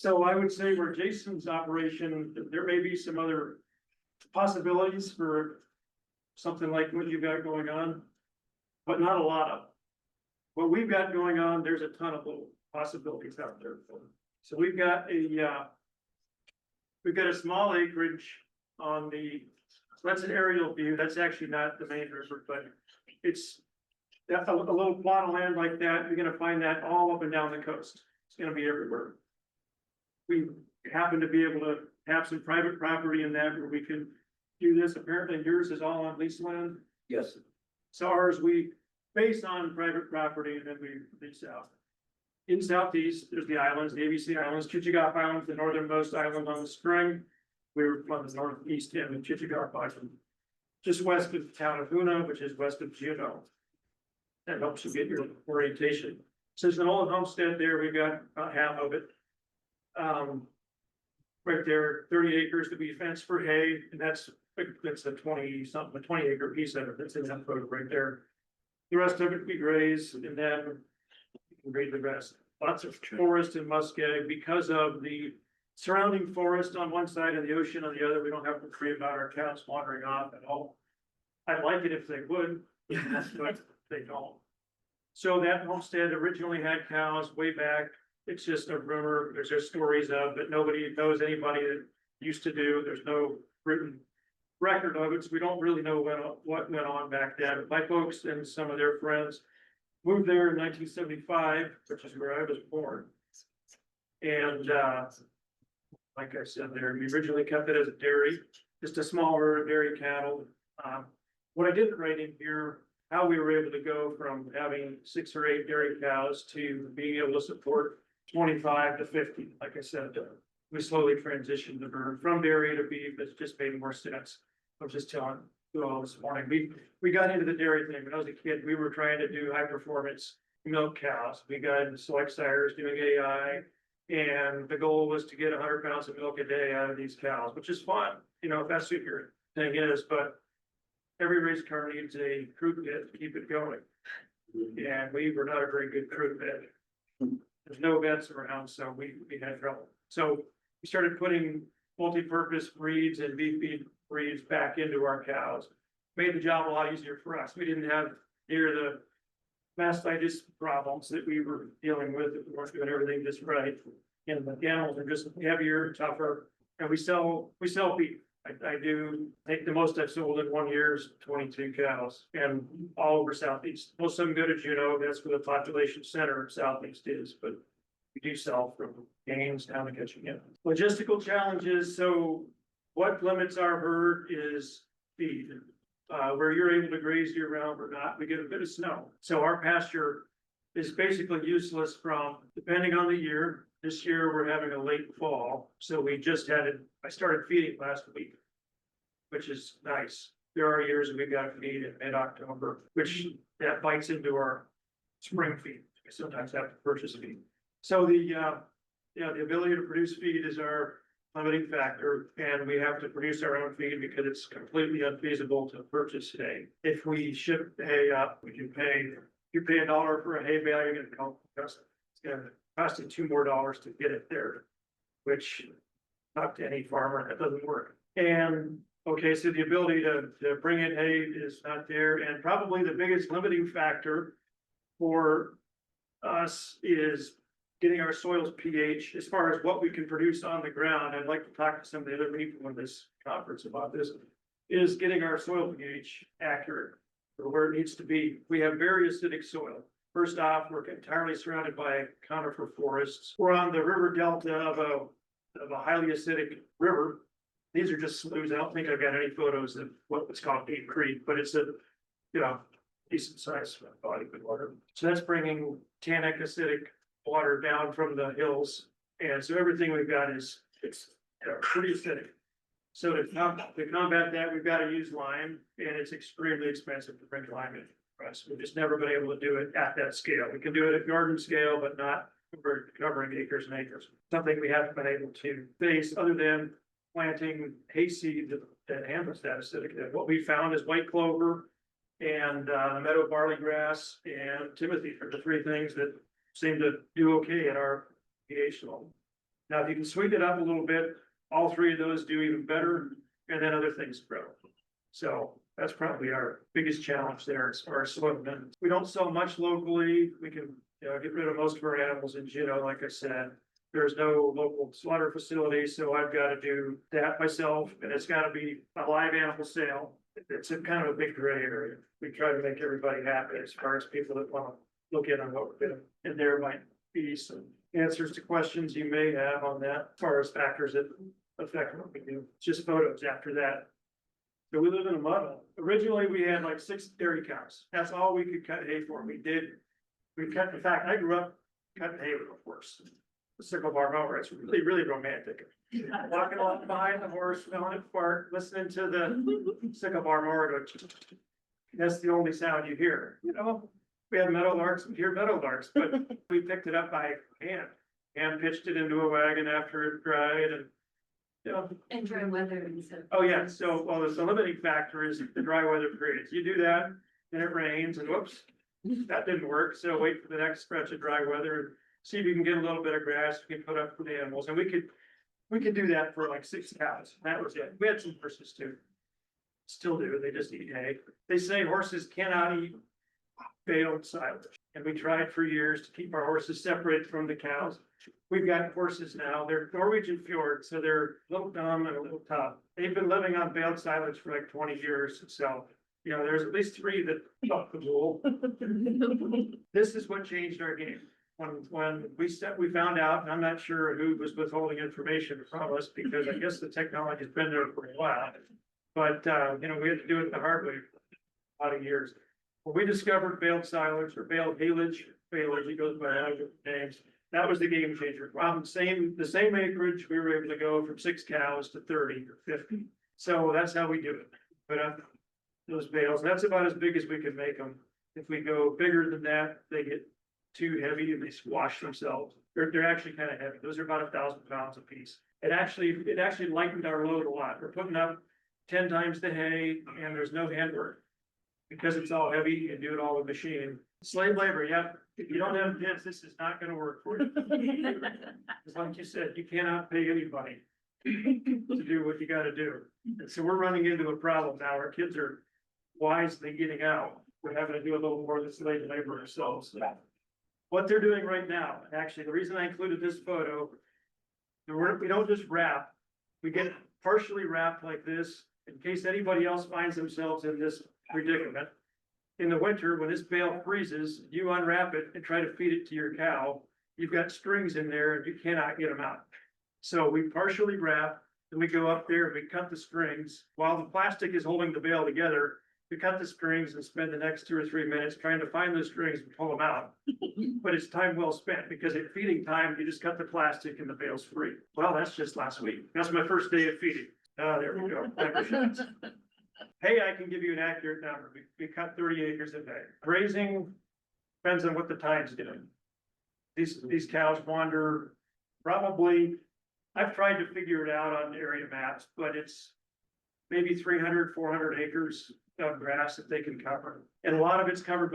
So I would say where Jason's operation, there may be some other possibilities for something like what you've got going on, but not a lot of. What we've got going on, there's a ton of little possibilities out there. So we've got a small acreage on so that's an aerial view. That's actually not the main river, but it's a little plot of land like that. You're gonna find that all up and down the coast. It's gonna be everywhere. We happen to be able to have some private property in that where we can do this. Apparently yours is all on lease land. Yes, So ours, we base on private property and then we lease out. In southeast, there's the islands, the ABC Islands, Chichagof Island, the northernmost island on the spring. We're from the northeast end of Chichagof Island. Just west of the town of Huna, which is west of Juneau. That helps you get your orientation. So there's an old homestead there. We've got about half of it. Right there, 30 acres to be fenced for hay, and that's a 20 acre piece of it that's in that photo right there. The rest of it we graze, and then you can graze the rest. Lots of forest and muskeg because of the surrounding forest on one side and the ocean on the other. We don't have to worry about our cows wandering off at all. I'd like it if they would, but they don't. So that homestead originally had cows way back. It's just a rumor. There's just stories of, but nobody knows anybody that used to do. There's no written record of it, so we don't really know what went on back then. My folks and some of their friends moved there in 1975, which is where I was born. And like I said there, we originally kept it as a dairy, just a smaller dairy cattle. What I didn't write in here, how we were able to go from having 6 or 8 dairy cows to being able to support 25 to 50. Like I said, we slowly transitioned from dairy to beef. It's just made more sense. I was just telling you all this morning, we got into the dairy thing when I was a kid. We were trying to do high performance milk cows. We got into select sires doing AI, and the goal was to get 100 pounds of milk a day out of these cows, which is fun, you know, if that's what your thing is. But every race car needs a crew pit to keep it going, and we were not a very good crew pit. There's no vets around, so we had trouble. So we started putting multi-purpose breeds and beef feed breeds back into our cows. Made the job a lot easier for us. We didn't have near the mastitis problems that we were dealing with if we weren't doing everything just right. And the animals are just heavier, tougher, and we sell beef. I do think the most I've sold in 1 year is 22 cows, and all over Southeast. Most of them go to Juneau. That's where the population center of Southeast is, but we do sell from Gaines down to Ketchikan. Logistical challenges. So what limits our herd is feed. Where you're able to graze year round or not, we get a bit of snow. So our pasture is basically useless from, depending on the year. This year, we're having a late fall, so we just had it. I started feeding last week, which is nice. There are years that we've got to feed in mid-October, which that bites into our spring feed. We sometimes have to purchase feed. So the ability to produce feed is our limiting factor, and we have to produce our own feed because it's completely unfeasible to purchase hay. If we ship hay up, we can pay. If you pay $1 for a hay bale, you're going to cost. It's going to cost you $2 more to get it there, which not to any farmer, that doesn't work. And okay, so the ability to bring in hay is not there. And probably the biggest limiting factor for us is getting our soil's pH as far as what we can produce on the ground. I'd like to talk to some of the other people in this conference about this, is getting our soil pH accurate for where it needs to be. We have very acidic soil. First off, we're entirely surrounded by conifer forests. We're on the river delta of a highly acidic river. These are just sloughs. I don't think I've got any photos of what's called Deep Creek, but it's a, decent sized body of water. So that's bringing tannic acidic water down from the hills. And so everything we've got it's pretty acidic. So to combat that, we've got to use lime, and it's extremely expensive to bring lime in. We've just never been able to do it at that scale. We can do it at garden scale, but not covering acres and acres. Something we haven't been able to face other than planting hayseed that handles that acidic. What we found is white clover and meadow barley grass and timothy are the 3 things that seem to do okay at our pH level. Now, if you can sweeten it up a little bit, all three of those do even better, and then other things grow. So that's probably our biggest challenge there as far as soil amendments. We don't sell much locally. We can, get rid of most of our animals in Juneau, like I said. There's no local slaughter facility, so I've got to do that myself, and it's got to be a live animal sale. It's a kind of a big gray area. We try to make everybody happy as far as people that want to look in on what we're doing. And there might be some answers to questions you may have on that, as far as factors that affect what we do. Just photos after that. So we live in a muddle. Originally, we had like 6 dairy cows. That's all we could cut hay for. We cut, in fact, I grew up cutting hay with a horse. The sickle bar mower, it's really, really romantic. Walking along behind the horse, smelling it fart, listening to the sickle bar mower go. That's the only sound you hear, We have meadowlarks, we hear meadowlarks, but we picked it up by hand pitched it into a wagon after it dried and. And dry weather and stuff. Oh, yeah, so, well, the limiting factor is the dry weather periods. You do that, then it rains and whoops, that didn't work, so wait for the next stretch of dry weather. And see if you can get a little bit of grass you can put up for the animals, and we could do that for like 6 cows, that was it. We had some horses too. Still do, they just eat hay. They say horses cannot eat baled silage, and we tried for years to keep our horses separated from the cows. We've got horses now, they're Norwegian fjord, so they're a little dumb and a little tough. They've been living on baled silage for like 20 years, so, there's at least 3 that fuck the rule. This is what changed our game. When we found out, and I'm not sure who was withholding information from us, because I guess the technology's been there for a while. But, we had to do it the hard way for a lot of years. When we discovered baled silage or baled haylage, it goes by other names. That was the game changer. The same acreage, we were able to go from 6 cows to 30 or 50. So that's how we do it. Put up those bales, and that's about as big as we can make them. If we go bigger than that, they get too heavy and they squash themselves. They're actually kind of heavy. Those are about 1,000 pounds a piece. It actually lightened our load a lot. We're putting up 10 times the hay, and there's no handwork. Because it's all heavy, you can do it all with machine. Slave labor, yeah. If you don't have kids, this is not gonna work for you. It's like you said, you cannot pay anybody to do what you gotta do. And so we're running into a problem now. Our kids are wisely getting out. We're having to do a little more of the slave labor ourselves. What they're doing right now, actually, the reason I included this photo, we don't just wrap, we get partially wrapped like this in case anybody else finds themselves in this predicament. In the winter, when this bale freezes, you unwrap it and try to feed it to your cow. You've got strings in there and you cannot get them out. So we partially wrap, then we go up there and we cut the strings. While the plastic is holding the bale together, we cut the strings and spend the next 2 or 3 minutes trying to find those strings and pull them out. But it's time well spent, because at feeding time, you just cut the plastic and the bale's free. Well, that's just last week. That's my first day of feeding. There we go. Hay, I can give you an accurate number. We cut 30 acres of hay. Grazing depends on what the tide's doing. These cows wander probably, I've tried to figure it out on area maps, but it's maybe 300, 400 acres of grass that they can cover. And a lot of it's covered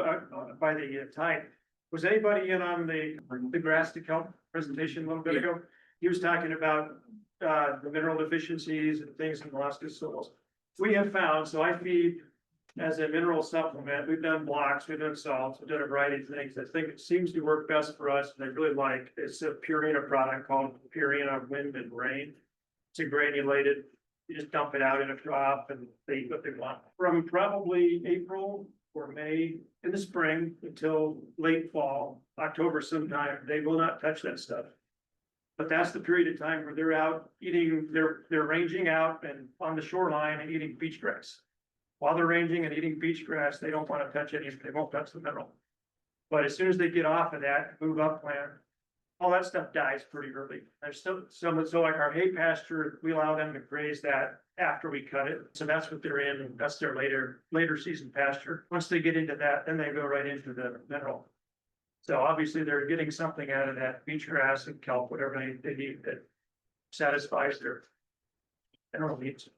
by the tide. Was anybody in on the grass to kelp presentation a little bit ago? He was talking about the mineral deficiencies and things in Alaska soils. We have found, so I feed as a mineral supplement. We've done blocks, we've done salts, we've done a variety of things. I think it seems to work best for us, and I really like. It's a Purina product called Purina Wind and Rain. It's a granulated, you just dump it out in a drop and they eat what they want. From probably April or May in the spring until late fall, October sometime, they will not touch that stuff. But that's the period of time where they're out eating, they're ranging out and on the shoreline and eating beach grass. While they're ranging and eating beach grass, they don't want to touch any, they won't touch the mineral. But as soon as they get off of that, move upland, all that stuff dies pretty early. There's still some, so like our hay pasture, we allow them to graze that after we cut it. So that's what they're in, and that's their later season pasture. Once they get into that, then they go right into the mineral. So obviously they're getting something out of that beach grass and kelp, whatever they need that satisfies their mineral needs.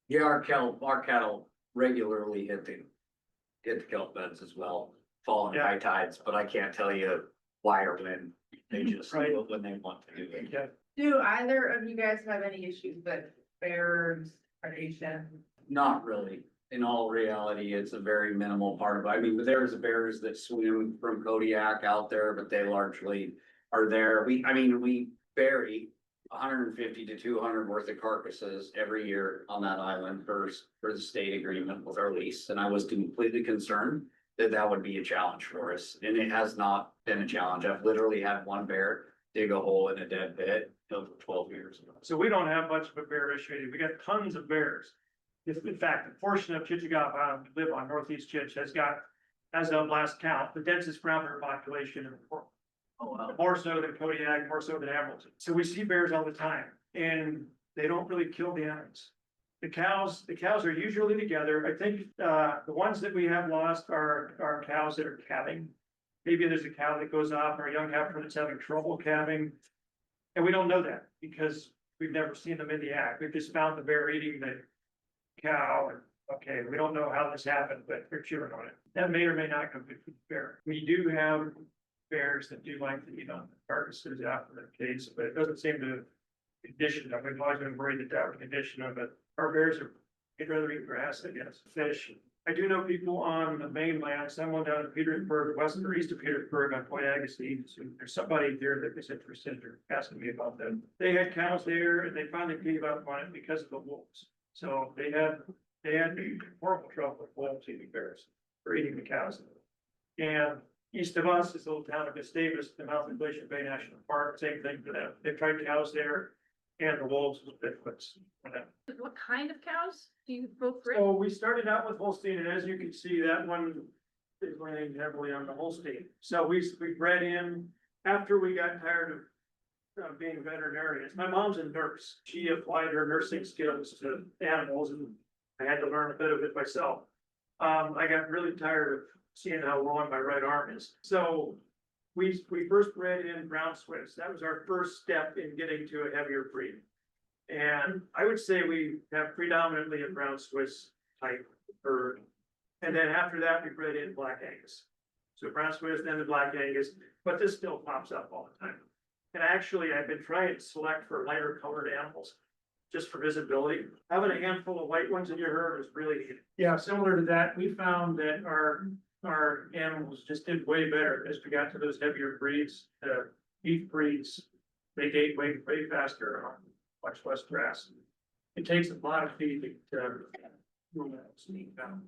Yeah, our cattle regularly hit the kelp beds as well, following Yeah. high tides, but I can't tell you why or when. They just Right. do it when they want to do it. Yeah, Do either of you guys have any issues with bears, predation? Not really. In all reality, it's a very minimal part of it. I mean, there's bears that swim from Kodiak out there, but they largely are there. We bury 150 to 200 worth of carcasses every year on that island for the state agreement with our lease. And I was completely concerned that that would be a challenge for us. And it has not been a challenge. I've literally had one bear dig a hole in a dead pit over 12 years ago. So we don't have much of a bear issue. We got tons of bears. In fact, a portion of Chichagof Island we live on northeast Chich has got, as of last count, the densest ground bear population in the world. Oh, wow. More so than Kodiak, more so than Emerald. So we see bears all the time and they don't really kill the animals. The cows are usually together. I think, the ones that we have lost are cows that are calving. Maybe there's a cow that goes off or a young heifer that's having trouble calving. And we don't know that because we've never seen them in the act. We've just found the bear eating the cow. And okay, we don't know how this happened, but they're chewing on it. That may or may not come from the bear. We do have bears that do like to eat on the carcasses after the case, but it doesn't seem to condition them. We've always been worried that that would condition them, but our bears they'd rather eat grass, I guess, fish. I do know people on the mainland, someone down in Petersburg, west or east of Petersburg on Point Agassiz. There's somebody there that is interested or asking me about that. They had cows there and they finally gave up on it because of the wolves. So they had horrible trouble with wolves eating bears or eating the cows. And east of us is a little town of Gustavus, the mouth of Glacier Bay National Park, same thing for them. They tried cows there and the wolves was Bigfoots for them. What kind of cows do you both bring? So we started out with Holstein, and as you can see, that one is leaning heavily on the Holstein. So we bred in after we got tired of being veterinarians. My mom's a nurse. She applied her nursing skills to animals, and I had to learn a bit of it myself. I got really tired of seeing how long my right arm is. So we first bred in brown Swiss. That was our first step in getting to a heavier breed. And I would say we have predominantly a brown Swiss type herd. And then after that, we bred in Black Angus. So brown Swiss, then the Black Angus, but this still pops up all the time. And actually, I've been trying to select for lighter colored animals, just for visibility. Having a handful of white ones in your herd is really neat. Yeah, similar to that, we found that our animals just did way better as we got to those heavier breeds. Beef breeds, they gain weight way faster on much less grass. It takes a lot of feed to sneak down.